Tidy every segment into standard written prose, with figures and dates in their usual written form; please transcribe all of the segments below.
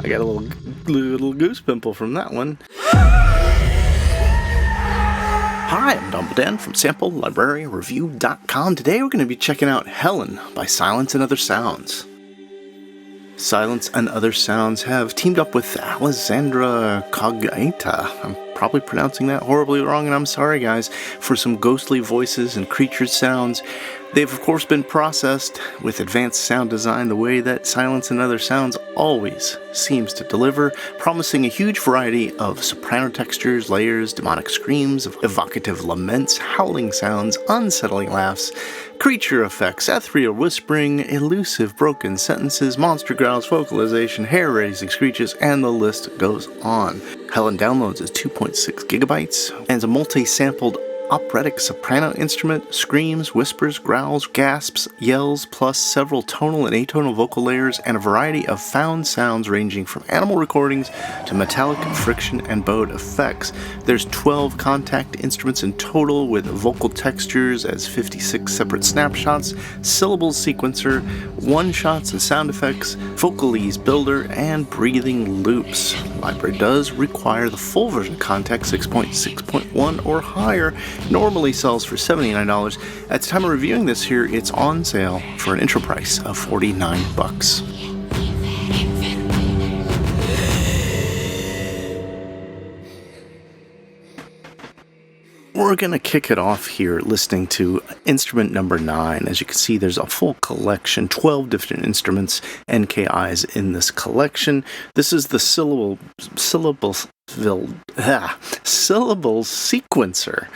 I got a little goose pimple from that one. Hi, I'm Dumbledore from SampleLibraryReview.com. Today we're going to be checking out Hellen by Silence and Other Sounds. Silence and Other Sounds have teamed up with Alessandra Cogata. I'm probably pronouncing that horribly wrong, and I'm sorry guys, for some ghostly voices and creature sounds. They've of course been processed with advanced sound design the way that Silence and Other Sounds always seems to deliver, promising a huge variety of soprano textures, layers, demonic screams, evocative laments, howling sounds, unsettling laughs, creature effects, ethereal whispering, elusive broken sentences, monster growls, vocalization, hair-raising screeches, and the list goes on. Hellen downloads is 2.6 gigabytes and is a multi-sampled operatic soprano instrument, screams, whispers, growls, gasps, yells, plus several tonal and atonal vocal layers, and a variety of found sounds ranging from animal recordings to metallic friction and bowed effects. There's 12 contact instruments in total, with vocal textures as 56 separate snapshots, syllables sequencer, one-shots and sound effects, Vocalise builder, and breathing loops. The library does require the full version contact 6.6.1 or higher. Normally sells for $79. At the time of reviewing this here, it's on sale for an intro price of $49. We're going to kick it off here listening to instrument number 9. As you can see, there's a full collection, 12 different instruments, NKIs in this collection. This is the syllables sequencer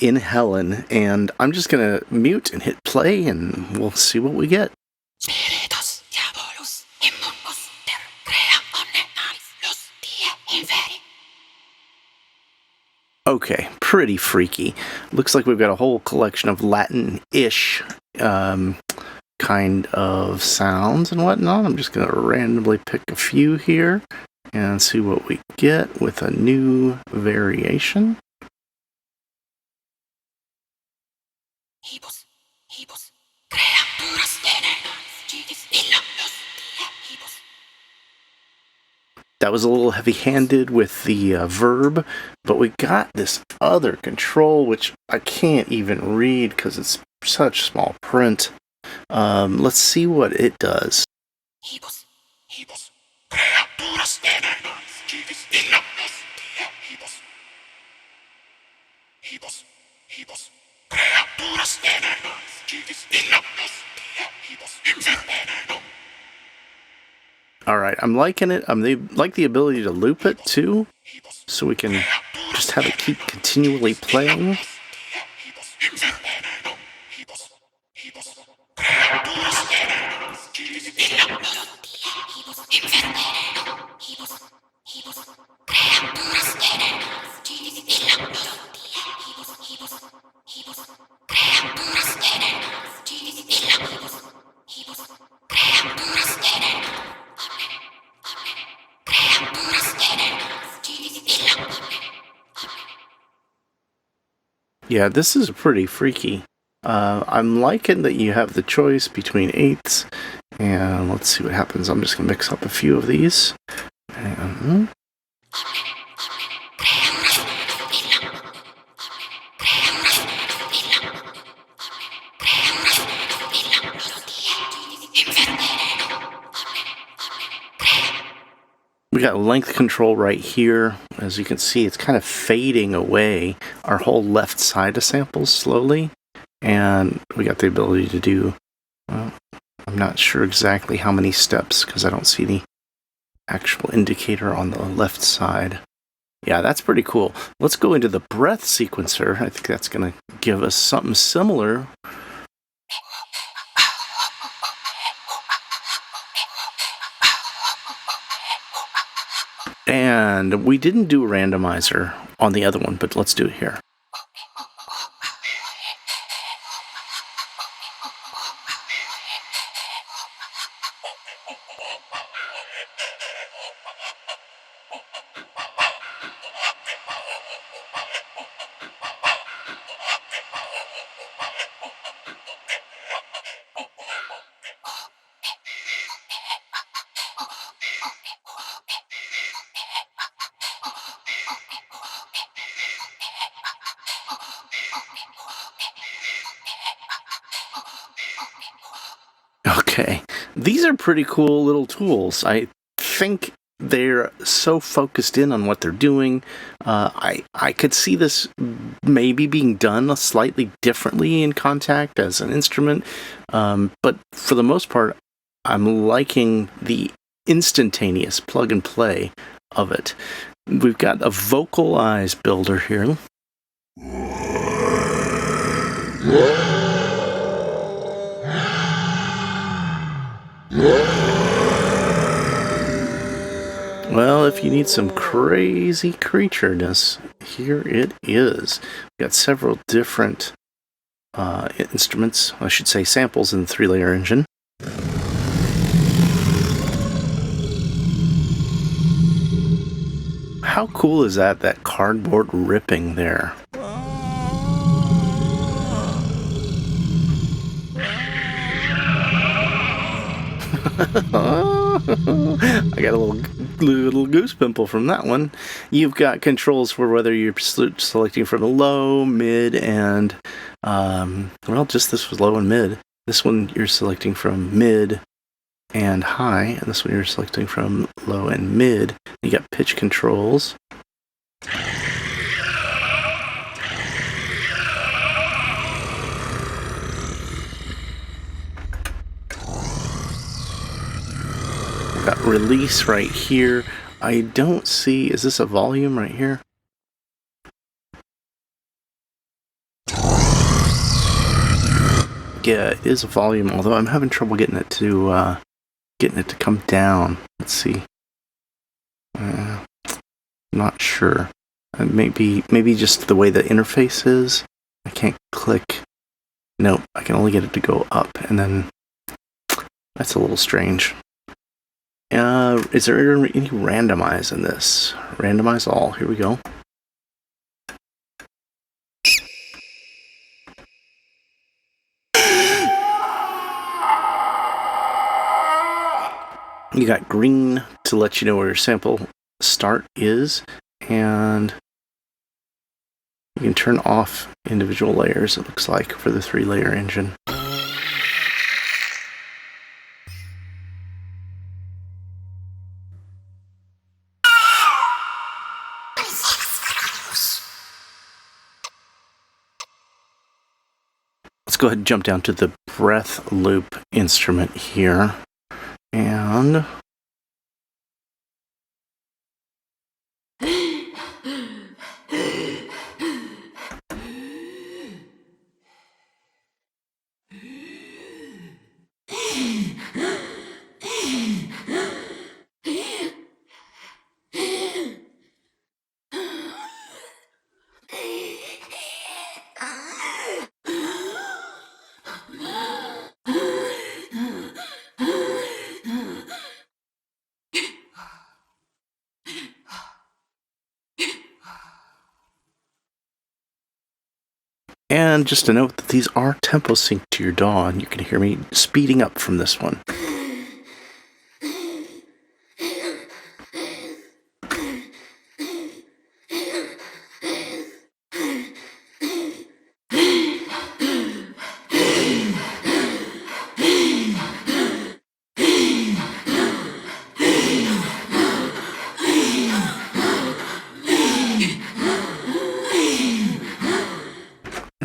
in Hellen, and I'm just going to mute and hit play, and we'll see what we get. Okay, pretty freaky. Looks like we've got a whole collection of Latin-ish kind of sounds and whatnot. I'm just going to randomly pick a few here and see what we get with a new variation. That was a little heavy-handed with the verb, but we got this other control, which I can't even read because it's such small print. Let's see what it does. Alright, I'm liking it. I like the ability to loop it too, so we can just have it keep continually playing. Yeah, this is pretty freaky. I'm liking that you have the choice between eighths, and let's see what happens. I'm just going to mix up a few of these. And we got length control right here. As you can see, it's kind of fading away our whole left side of samples slowly. And we got the ability to do, well, I'm not sure exactly how many steps because I don't see actual indicator on the left side. Yeah, that's pretty cool. Let's go into the breath sequencer. I think that's going to give us something similar. And we didn't do a randomizer on the other one, but let's do it here. Okay, these are pretty cool little tools. I think they're so focused in on what they're doing. I could see this maybe being done slightly differently in Kontakt as an instrument, but for the most part, I'm liking the instantaneous plug and play of it. We've got a Vocalise builder here. Well, if you need some crazy creatureness, here it is. We've got several different instruments, I should say samples in the 3-layer engine. How cool is that cardboard ripping there? I got a little goose pimple from that one. You've got controls for whether you're selecting from a low, mid, and well, just this was low and mid. This one you're selecting from mid and high, and this one you're selecting from low and mid. You got pitch controls. Got release right here. I don't see, is this a volume right here? Yeah, it is a volume, although I'm having trouble getting it to come down. Let's see. Not sure. Maybe just the way the interface is. I can't click. Nope, I can only get it to go up, and then that's a little strange. Is there any randomize in this? Randomize all. Here we go. You got green to let you know where your sample start is, and you can turn off individual layers, it looks like, for the 3-layer engine. Let's go ahead and jump down to the breath loop instrument here. And just a note that these are tempo synced to your DAW, and you can hear me speeding up from this one.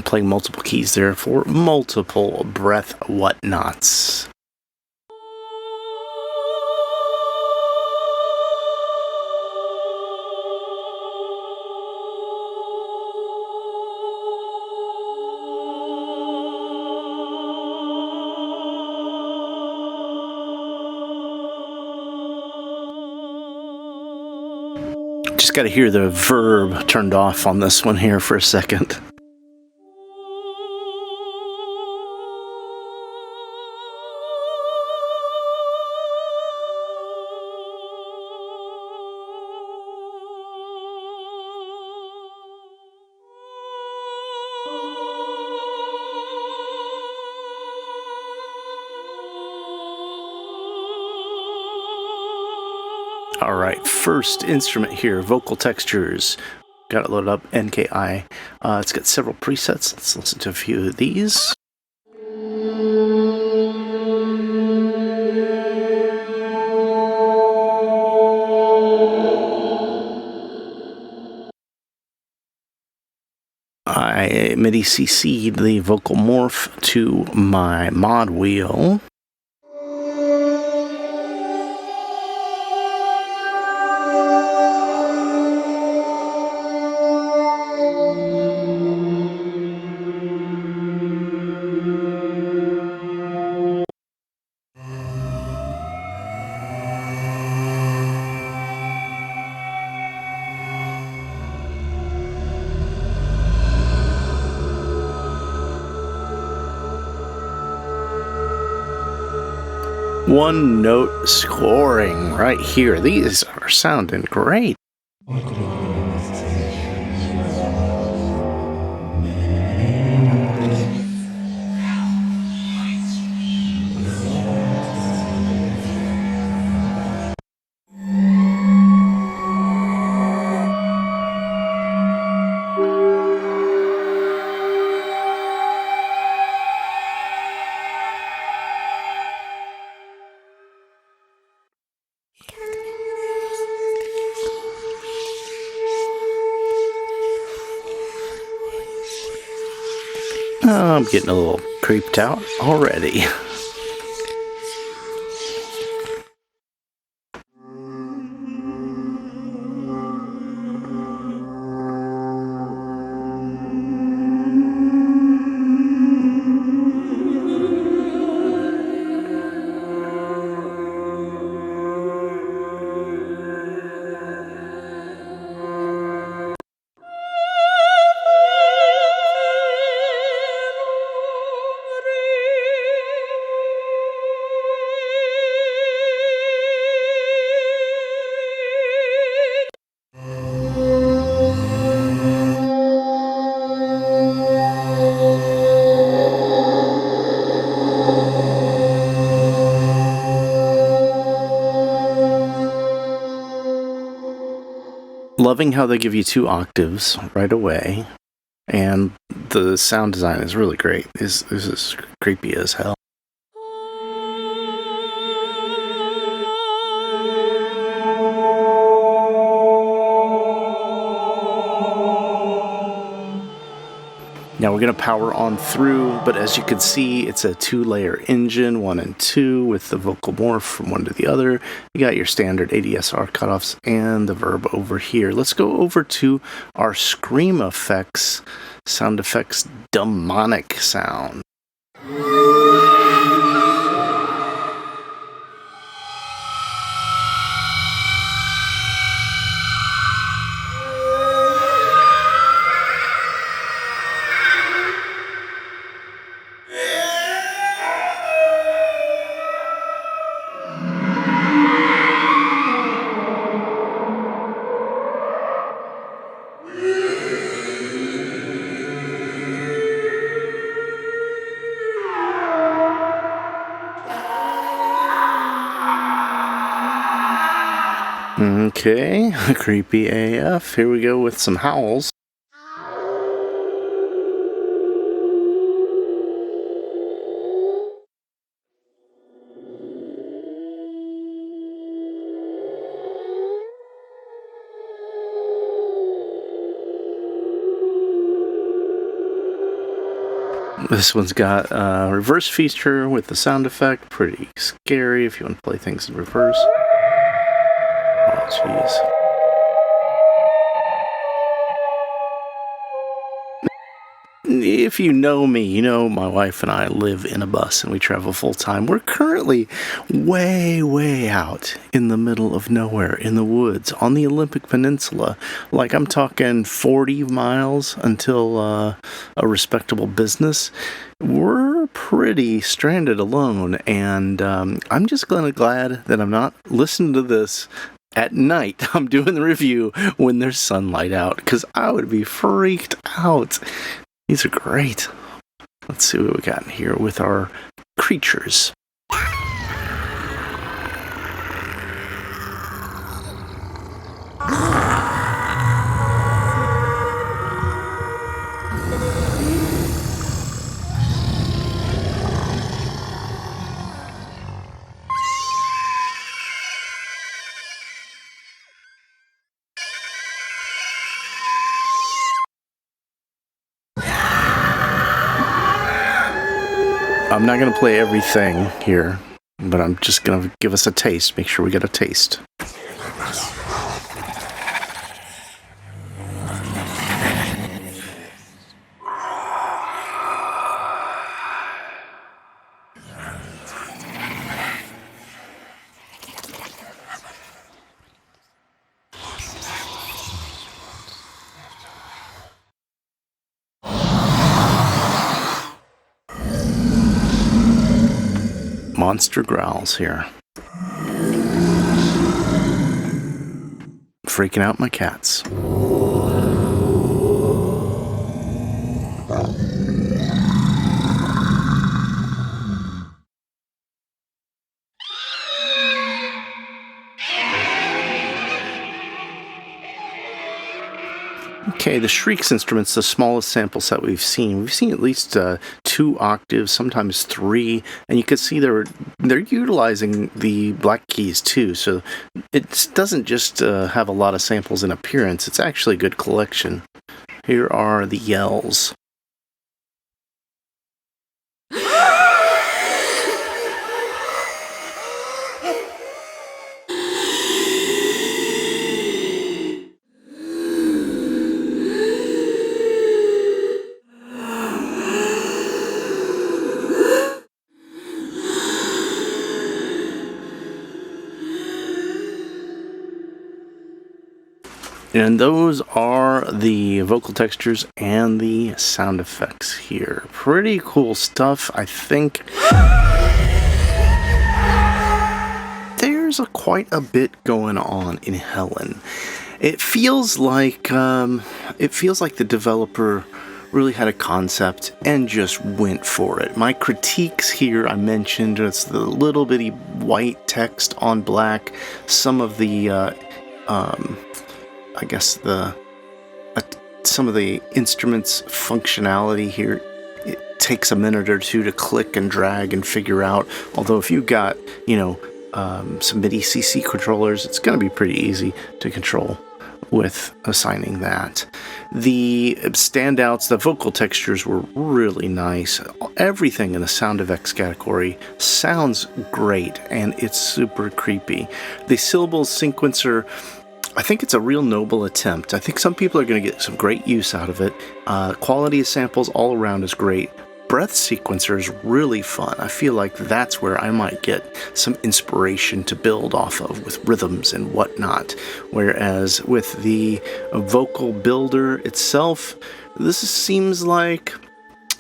Playing multiple keys there for multiple breath whatnots. just got to hear the verb turned off on this one here for a second. All right, first instrument here, vocal textures. Got it loaded up, NKI. It's got several presets. Let's listen to a few of these. I MIDI CC'd the vocal morph to my mod wheel. One note scoring right here. These are sounding great. Oh, I'm getting a little creeped out already. Loving how they give you 2 octaves right away, and the sound design is really great. This is creepy as hell. Now we're going to power on through, but as you can see, it's a 2-layer engine, 1 and 2, with the vocal morph from one to the other. You got your standard ADSR cutoffs and the verb over here. Let's go over to our scream effects, sound effects, demoniac sound. Okay, creepy AF. Here we go with some howls. This one's got a reverse feature with the sound effect. Pretty scary if you want to play things in reverse. Oh, jeez. if you know me, you know my wife and I live in a bus and we travel full time. We're currently way out in the middle of nowhere in the woods on the Olympic Peninsula. Like, I'm talking 40 miles until a respectable business. We're pretty stranded alone, and I'm just glad that I'm not listening to this at night. I'm doing the review when there's sunlight out, because I would be freaked out. These are great. Let's see what we got in here with our creatures. I'm not going to play everything here, but I'm just going to give us a taste, make sure we get a taste. Monster growls here. Freaking out my cats. Okay, the Shrieks instrument's the smallest sample set we've seen. We've seen at least 2 octaves, sometimes 3, and you can see they're utilizing the black keys too. So it doesn't just have a lot of samples in appearance; it's actually a good collection. Here are the yells. And those are the vocal textures and the sound effects here. Pretty cool stuff. I think there's quite a bit going on in Hellen. It feels like the developer really had a concept and just went for it. My critiques here, I mentioned, it's the little bitty white text on black, some of the I guess some of the instruments' functionality here, it takes a minute or two to click and drag and figure out. Although if you've got, some MIDI CC controllers, it's going to be pretty easy to control with assigning that. The standouts, the vocal textures were really nice. Everything in the sound effects category sounds great, and it's super creepy. The Syllables sequencer, I think it's a real noble attempt. I think some people are going to get some great use out of it. Quality of samples all around is great. Breath sequencer is really fun. I feel like that's where I might get some inspiration to build off of with rhythms and whatnot. Whereas with the vocal builder itself, this seems like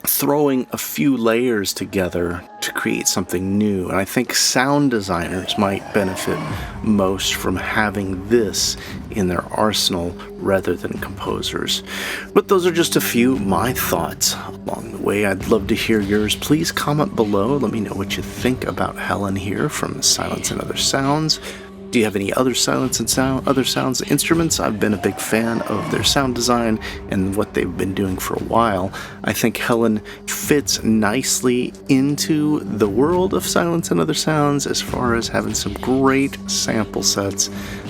throwing a few layers together to create something new, and I think sound designers might benefit most from having this in their arsenal rather than composers. But those are just a few of my thoughts along the way. I'd love to hear yours. Please comment below. Let me know what you think about Hellen here from Silence+Other Sounds. Do you have any other Silence and Other Sounds instruments? I've been a big fan of their sound design and what they've been doing for a while. I think Hellen fits nicely into the world of Silence+Other Sounds as far as having some great sample sets,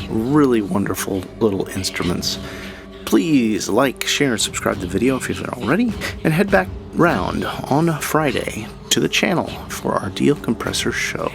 really wonderful little instruments. Please like, share, and subscribe to the video if you haven't already, and head back round on Friday to the channel for our Deal Compressor show.